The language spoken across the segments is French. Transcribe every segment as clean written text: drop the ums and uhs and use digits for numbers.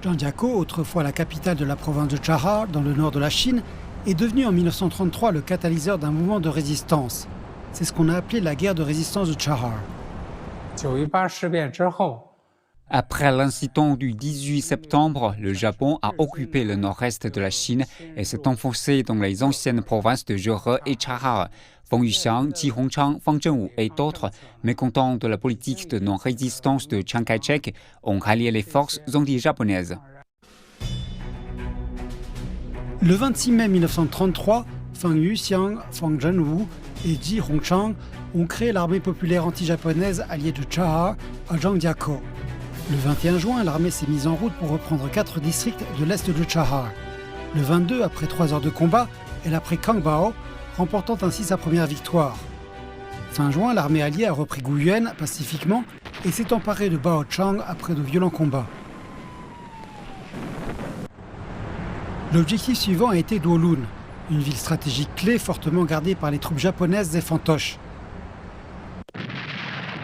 Zhangjiakou, autrefois la capitale de la province de Chahar, dans le nord de la Chine, est devenu en 1933 le catalyseur d'un mouvement de résistance. C'est ce qu'on a appelé la guerre de résistance de Chahar. Après l'incident du 18 septembre, le Japon a occupé le nord-est de la Chine et s'est enfoncé dans les anciennes provinces de Jure et Chahar. Feng Yuxiang, Ji Hongchang, Fang Zhenwu et d'autres, mécontents de la politique de non-résistance de Chiang Kai-shek, ont rallié les forces anti-japonaises. Le 26 mai 1933, Feng Yuxiang, Fang Zhenwu et Ji Hongchang ont créé l'armée populaire anti-japonaise alliée de Chahar à Zhangjiakou. Le 21 juin, l'armée s'est mise en route pour reprendre 4 districts de l'est de Chahar. Le 22, après 3 heures de combat, elle a pris Kangbao, remportant ainsi sa première victoire. Fin juin, l'armée alliée a repris Guyuan pacifiquement et s'est emparée de Baochang après de violents combats. L'objectif suivant a été Duolun, une ville stratégique clé fortement gardée par les troupes japonaises et fantoches.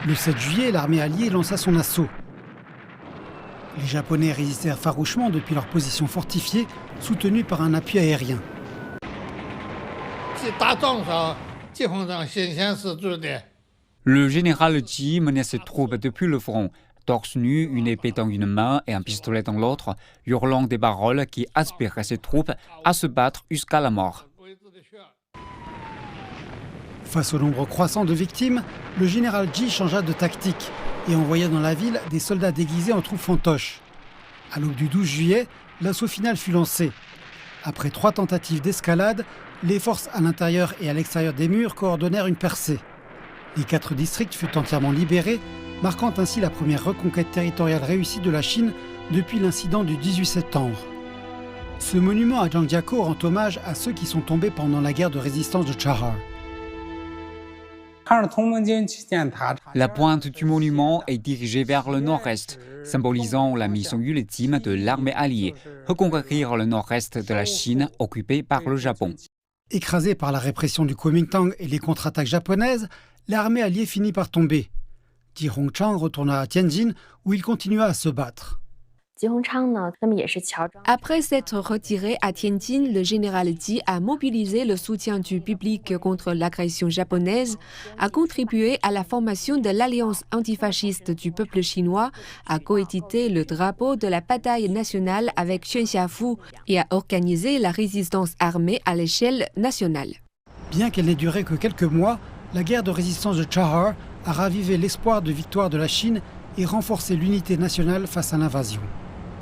Le 7 juillet, l'armée alliée lança son assaut. Les Japonais résistèrent farouchement depuis leur position fortifiée, soutenus par un appui aérien. Le général Ji menait ses troupes depuis le front, torse nu, une épée dans une main et un pistolet dans l'autre, hurlant des paroles qui aspiraient ses troupes à se battre jusqu'à la mort. Face au nombre croissant de victimes, le général Ji changea de tactique et envoya dans la ville des soldats déguisés en troupes fantoches. À l'aube du 12 juillet, l'assaut final fut lancé. Après 3 tentatives d'escalade, les forces à l'intérieur et à l'extérieur des murs coordonnèrent une percée. Les 4 districts furent entièrement libérés, marquant ainsi la première reconquête territoriale réussie de la Chine depuis l'incident du 18 septembre. Ce monument à Zhangjiakou rend hommage à ceux qui sont tombés pendant la guerre de résistance de Chahar. La pointe du monument est dirigée vers le nord-est, symbolisant la mission ultime de l'armée alliée, reconquérir le nord-est de la Chine occupé par le Japon. Écrasée par la répression du Kuomintang et les contre-attaques japonaises, l'armée alliée finit par tomber. Ji Hongchang retourna à Tianjin où il continua à se battre. Après s'être retiré à Tianjin, le général Ji a mobilisé le soutien du public contre l'agression japonaise, a contribué à la formation de l'Alliance antifasciste du peuple chinois, a coédité le drapeau de la bataille nationale avec Xuan Xiafu et a organisé la résistance armée à l'échelle nationale. Bien qu'elle n'ait duré que quelques mois, la guerre de résistance de Chahar a ravivé l'espoir de victoire de la Chine et renforcé l'unité nationale face à l'invasion.